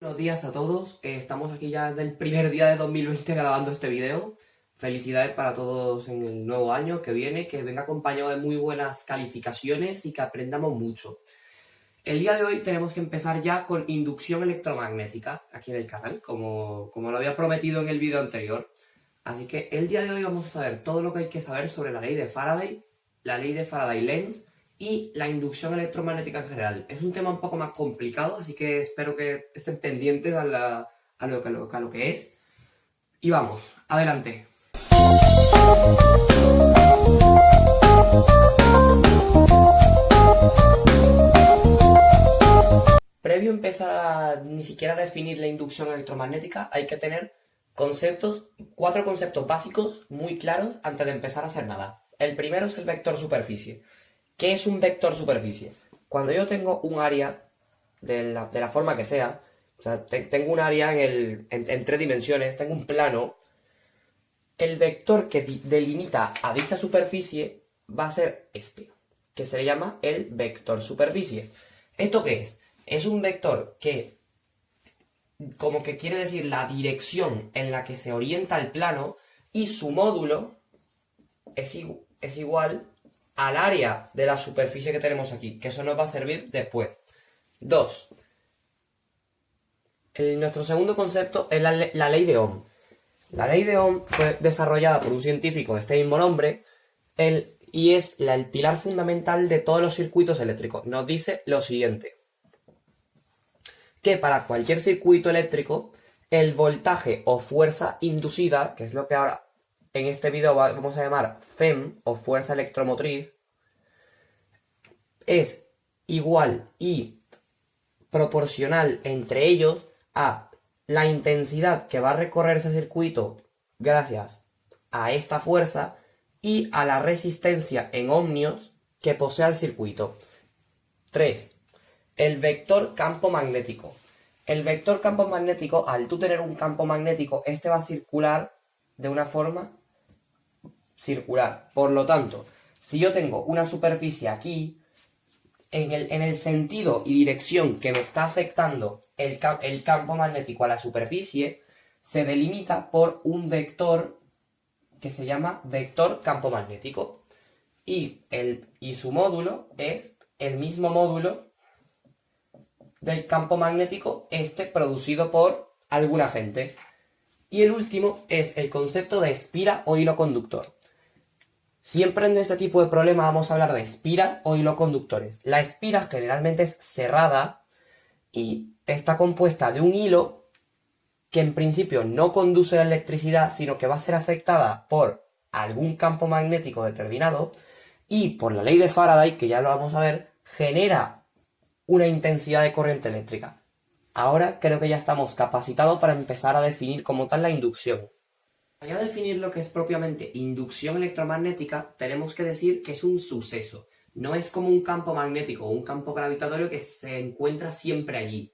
Buenos días a todos, estamos aquí ya del primer día de 2020 grabando este video. Felicidades para todos en el nuevo año que viene, que venga acompañado de muy buenas calificaciones y que aprendamos mucho. El día de hoy tenemos que empezar ya con inducción electromagnética aquí en el canal, como lo había prometido en el video anterior. Así que el día de hoy vamos a saber todo lo que hay que saber sobre la ley de Faraday, la ley de Faraday-Lenz y la inducción electromagnética en general. Es un tema un poco más complicado, así que espero que estén pendientes a lo que es. Y vamos, adelante. Previo a empezar a ni siquiera definir la inducción electromagnética, hay que tener cuatro conceptos básicos muy claros antes de empezar a hacer nada. El primero es el vector superficie. ¿Qué es un vector superficie? Cuando yo tengo un área de la forma que sea, o sea, tengo un área en 3 dimensiones, tengo un plano, el vector que delimita a dicha superficie va a ser este, que se le llama el vector superficie. ¿Esto qué es? Es un vector que, como que quiere decir la dirección en la que se orienta el plano, y su módulo es igual al área de la superficie que tenemos aquí, que eso nos va a servir después. 2. Nuestro segundo concepto es la ley de Ohm. La ley de Ohm fue desarrollada por un científico de este mismo nombre y es el pilar fundamental de todos los circuitos eléctricos. Nos dice lo siguiente: que para cualquier circuito eléctrico, el voltaje o fuerza inducida, que es lo que ahora en este video vamos a llamar FEM o fuerza electromotriz, es igual y proporcional entre ellos a la intensidad que va a recorrer ese circuito gracias a esta fuerza y a la resistencia en ohmios que posee el circuito. 3. El vector campo magnético. El vector campo magnético, al tú tener un campo magnético, este va a circular de una forma circular. Por lo tanto, si yo tengo una superficie aquí, en el sentido y dirección que me está afectando el campo magnético a la superficie, se delimita por un vector que se llama vector campo magnético. Y su módulo es el mismo módulo del campo magnético producido por algún agente. Y el último es el concepto de espira o hilo conductor. Siempre en este tipo de problemas vamos a hablar de espiras o hilo conductores. La espira generalmente es cerrada y está compuesta de un hilo que en principio no conduce la electricidad, sino que va a ser afectada por algún campo magnético determinado, y por la ley de Faraday, que ya lo vamos a ver, genera una intensidad de corriente eléctrica. Ahora creo que ya estamos capacitados para empezar a definir como tal la inducción. Para ya definir lo que es propiamente inducción electromagnética, tenemos que decir que es un suceso. No es como un campo magnético o un campo gravitatorio que se encuentra siempre allí.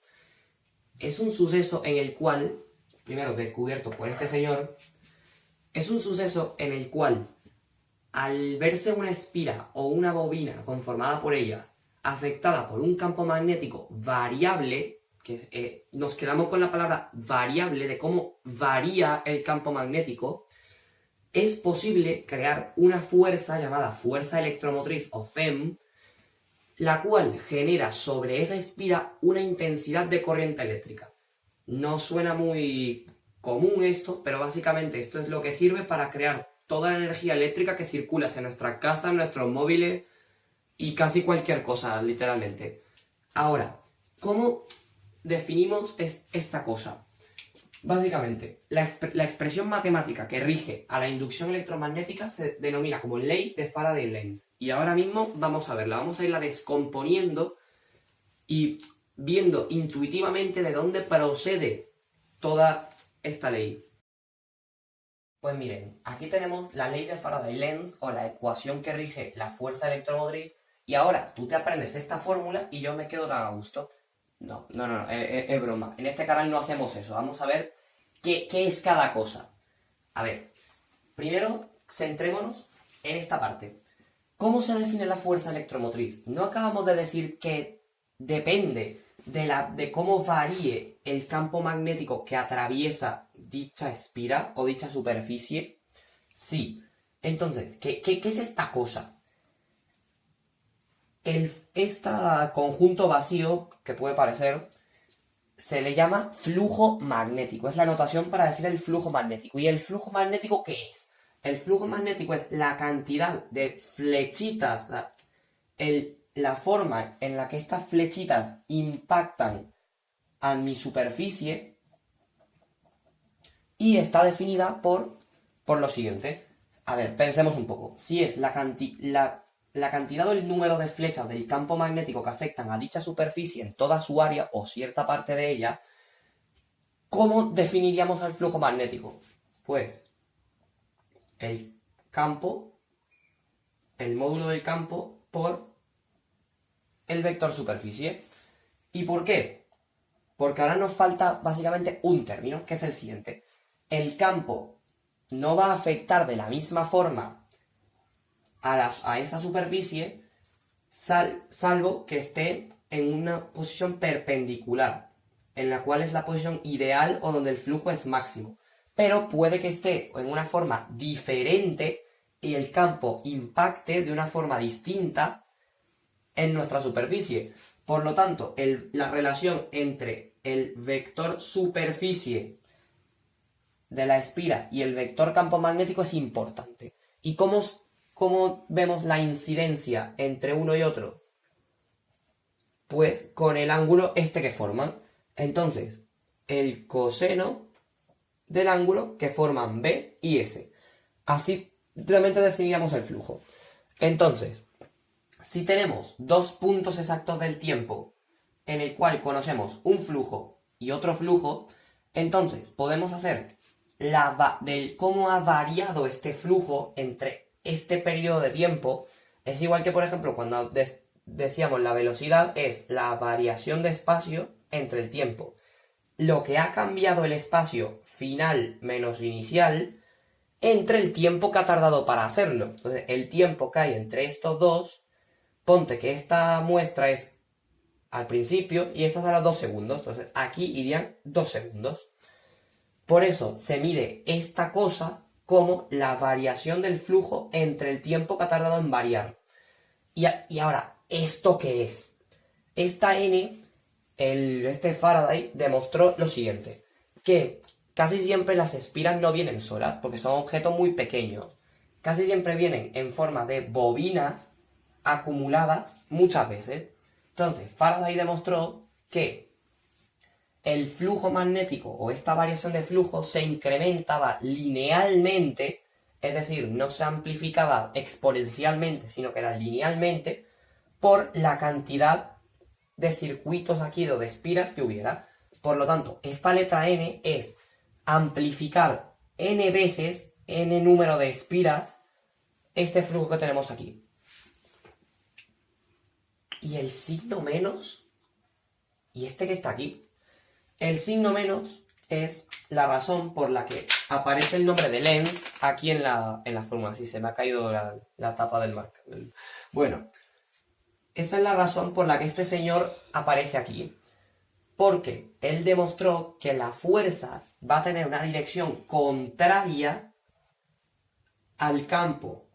Es un suceso en el cual, primero descubierto por este señor, es un suceso en el cual, al verse una espira o una bobina conformada por ellas, afectada por un campo magnético variable, que nos quedamos con la palabra variable, de cómo varía el campo magnético, es posible crear una fuerza llamada fuerza electromotriz o FEM, la cual genera sobre esa espira una intensidad de corriente eléctrica. No suena muy común esto, pero básicamente esto es lo que sirve para crear toda la energía eléctrica que circula en nuestra casa, en nuestros móviles y casi cualquier cosa, literalmente. Ahora, ¿cómo definimos esta cosa? Básicamente, la expresión matemática que rige a la inducción electromagnética se denomina como ley de Faraday-Lenz. Y ahora mismo vamos a verla, vamos a irla descomponiendo y viendo intuitivamente de dónde procede toda esta ley. Pues miren, aquí tenemos la ley de Faraday-Lenz o la ecuación que rige la fuerza electromotriz, y ahora tú te aprendes esta fórmula y yo me quedo tan a gusto. No, es broma. En este canal no hacemos eso. Vamos a ver qué es cada cosa. A ver, primero centrémonos en esta parte. ¿Cómo se define la fuerza electromotriz? No acabamos de decir que depende de cómo varíe el campo magnético que atraviesa dicha espira o dicha superficie? Sí. Entonces, ¿qué es esta cosa? Este conjunto vacío, que puede parecer, se le llama flujo magnético. Es la notación para decir el flujo magnético. ¿Y el flujo magnético qué es? El flujo magnético es la cantidad de flechitas, la forma en la que estas flechitas impactan a mi superficie, y está definida por lo siguiente. A ver, pensemos un poco. Si es la cantidad o el número de flechas del campo magnético que afectan a dicha superficie en toda su área o cierta parte de ella, ¿cómo definiríamos el flujo magnético? Pues el campo, el módulo del campo por el vector superficie. ¿Y por qué? Porque ahora nos falta básicamente un término, que es el siguiente. El campo no va a afectar de la misma forma a esa superficie, salvo que esté en una posición perpendicular, en la cual es la posición ideal o donde el flujo es máximo. Pero puede que esté en una forma diferente y el campo impacte de una forma distinta en nuestra superficie. Por lo tanto, la relación entre el vector superficie de la espira y el vector campo magnético es importante. ¿Y cómo vemos la incidencia entre uno y otro? Pues con el ángulo que forman. Entonces, el coseno del ángulo que forman B y S. Así realmente definiríamos el flujo. Entonces, si tenemos dos puntos exactos del tiempo en el cual conocemos un flujo y otro flujo, entonces podemos hacer del cómo ha variado este flujo entre este periodo de tiempo. Es igual que, por ejemplo, cuando decíamos la velocidad es la variación de espacio entre el tiempo. Lo que ha cambiado el espacio final menos inicial entre el tiempo que ha tardado para hacerlo. Entonces, el tiempo que hay entre estos dos, ponte que esta muestra es al principio y esta es a los 2 segundos. Entonces, aquí irían 2 segundos. Por eso se mide esta cosa como la variación del flujo entre el tiempo que ha tardado en variar. Y ahora, ¿esto qué es? Esta N, Faraday demostró lo siguiente, que casi siempre las espiras no vienen solas, porque son objetos muy pequeños. Casi siempre vienen en forma de bobinas acumuladas muchas veces. Entonces, Faraday demostró que el flujo magnético o esta variación de flujo se incrementaba linealmente, es decir, no se amplificaba exponencialmente, sino que era linealmente, por la cantidad de circuitos aquí o de espiras que hubiera. Por lo tanto, esta letra N es amplificar n veces, n número de espiras, este flujo que tenemos aquí. Y el signo menos, y este que está aquí, el signo menos es la razón por la que aparece el nombre de Lenz aquí en la fórmula. Sí, se me ha caído la tapa del marca. Bueno, esa es la razón por la que este señor aparece aquí. Porque él demostró que la fuerza va a tener una dirección contraria al campo.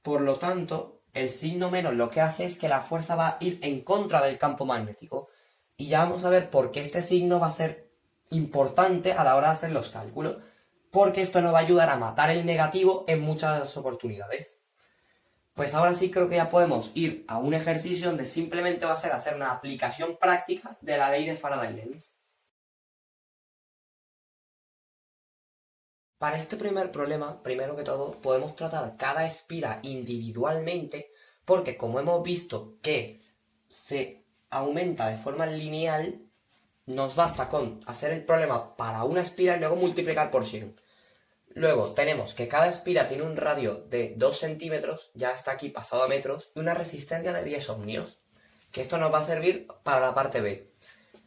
Por lo tanto, el signo menos lo que hace es que la fuerza va a ir en contra del campo magnético. Y ya vamos a ver por qué este signo va a ser importante a la hora de hacer los cálculos. Porque esto nos va a ayudar a matar el negativo en muchas oportunidades. Pues ahora sí creo que ya podemos ir a un ejercicio donde simplemente va a ser hacer una aplicación práctica de la ley de Faraday-Lenz. Para este primer problema, primero que todo, podemos tratar cada espira individualmente, porque como hemos visto que se aumenta de forma lineal, nos basta con hacer el problema para una espira y luego multiplicar por 100. Luego tenemos que cada espira tiene un radio de 2 centímetros, ya está aquí pasado a metros, y una resistencia de 10 ohmios, que esto nos va a servir para la parte B.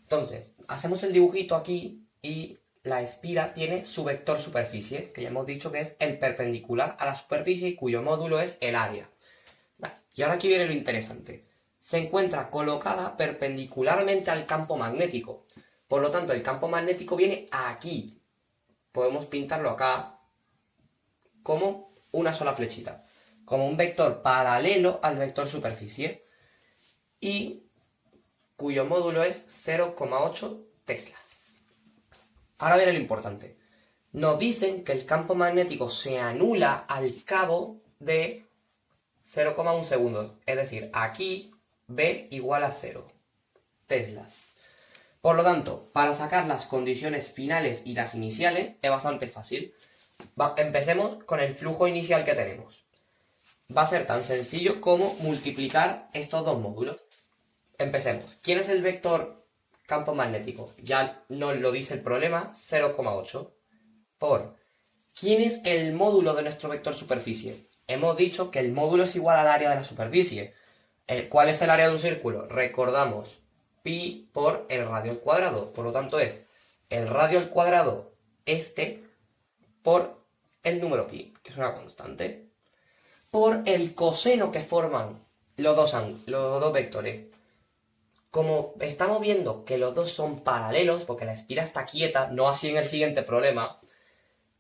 Entonces, hacemos el dibujito aquí y la espira tiene su vector superficie, que ya hemos dicho que es el perpendicular a la superficie y cuyo módulo es el área. Vale, y ahora aquí viene lo interesante. Se encuentra colocada perpendicularmente al campo magnético. Por lo tanto, el campo magnético viene aquí. Podemos pintarlo acá como una sola flechita, como un vector paralelo al vector superficie y cuyo módulo es 0,8 teslas. Ahora viene lo importante. Nos dicen que el campo magnético se anula al cabo de 0,1 segundos. Es decir, aquí B igual a 0 teslas. Por lo tanto, para sacar las condiciones finales y las iniciales es bastante fácil. Empecemos con el flujo inicial que tenemos. Va a ser tan sencillo como multiplicar estos dos módulos. Empecemos. ¿Quién es el vector campo magnético? Ya nos lo dice el problema, 0,8. Por ¿quién es el módulo de nuestro vector superficie? Hemos dicho que el módulo es igual al área de la superficie. ¿Cuál es el área de un círculo? Recordamos, pi por el radio al cuadrado. Por lo tanto es el radio al cuadrado por el número pi, que es una constante, por el coseno que forman los dos vectores. Como estamos viendo que los dos son paralelos, porque la espira está quieta, no así en el siguiente problema,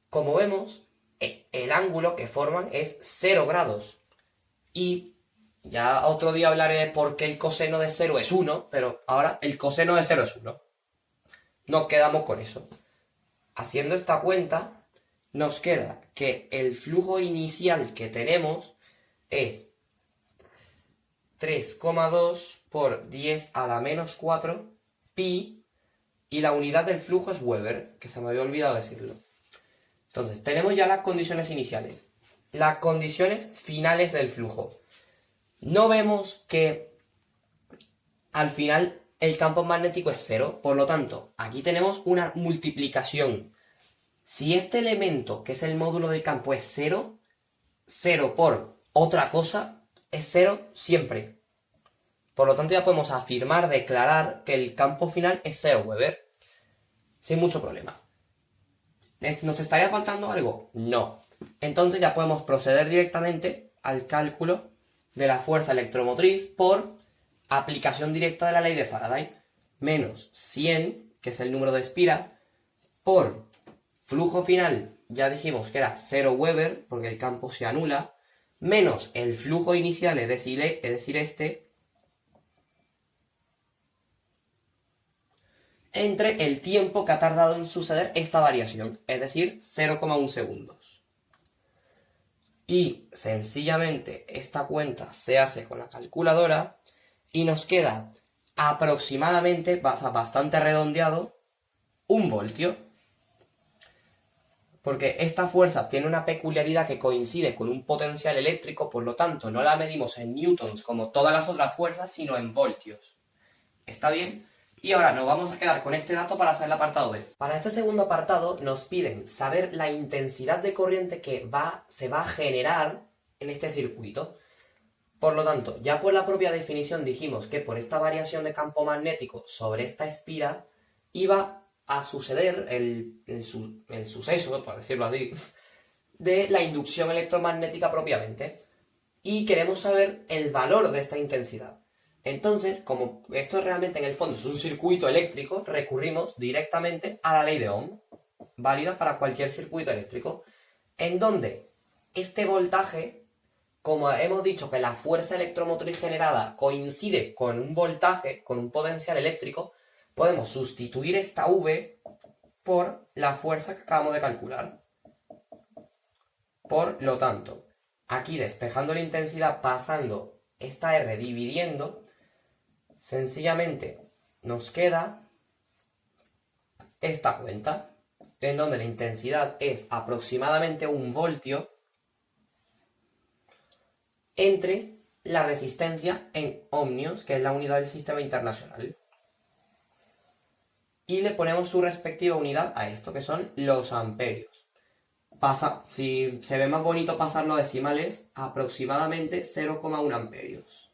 como vemos, el ángulo que forman es 0 grados. Y ya otro día hablaré de por qué el coseno de 0 es 1, pero ahora el coseno de 0 es 1. Nos quedamos con eso. Haciendo esta cuenta, nos queda que el flujo inicial que tenemos es 3,2 por 10 a la menos 4 pi, y la unidad del flujo es Weber, que se me había olvidado decirlo. Entonces, tenemos ya las condiciones iniciales. Las condiciones finales del flujo. No vemos que al final el campo magnético es 0, por lo tanto, aquí tenemos una multiplicación. Si este elemento, que es el módulo del campo, es 0, 0 por otra cosa es 0 siempre. Por lo tanto, ya podemos afirmar, declarar que el campo final es 0 Weber, sin mucho problema. ¿Nos estaría faltando algo? No. Entonces ya podemos proceder directamente al cálculo de la fuerza electromotriz por aplicación directa de la ley de Faraday. Menos 100, que es el número de espiras, por flujo final, ya dijimos que era 0 Weber, porque el campo se anula, menos el flujo inicial, es decir este, entre el tiempo que ha tardado en suceder esta variación, es decir, 0,1 segundos. Y sencillamente esta cuenta se hace con la calculadora y nos queda aproximadamente, bastante redondeado, 1 voltio. Porque esta fuerza tiene una peculiaridad que coincide con un potencial eléctrico, por lo tanto no la medimos en newtons como todas las otras fuerzas, sino en voltios. ¿Está bien? Y ahora nos vamos a quedar con este dato para hacer el apartado B. Para este segundo apartado nos piden saber la intensidad de corriente que se va a generar en este circuito. Por lo tanto, ya por la propia definición dijimos que por esta variación de campo magnético sobre esta espira iba a suceder el suceso, por decirlo así, de la inducción electromagnética propiamente. Y queremos saber el valor de esta intensidad. Entonces, como esto realmente en el fondo es un circuito eléctrico, recurrimos directamente a la ley de Ohm, válida para cualquier circuito eléctrico, en donde este voltaje, como hemos dicho que la fuerza electromotriz generada coincide con un voltaje, con un potencial eléctrico, podemos sustituir esta V por la fuerza que acabamos de calcular. Por lo tanto, aquí despejando la intensidad, pasando esta R dividiendo, sencillamente nos queda esta cuenta, en donde la intensidad es aproximadamente 1 voltio entre la resistencia en ohmios, que es la unidad del sistema internacional. Y le ponemos su respectiva unidad a esto, que son los amperios. Si se ve más bonito pasarlo a decimales, aproximadamente 0,1 amperios.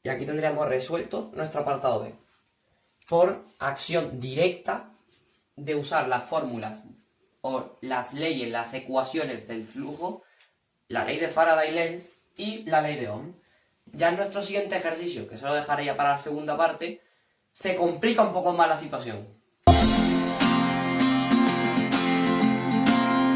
Y aquí tendríamos resuelto nuestro apartado B. Por acción directa de usar las fórmulas o las leyes, las ecuaciones del flujo, la ley de Faraday-Lenz y la ley de Ohm. Ya en nuestro siguiente ejercicio, que se lo dejaré ya para la segunda parte, se complica un poco más la situación.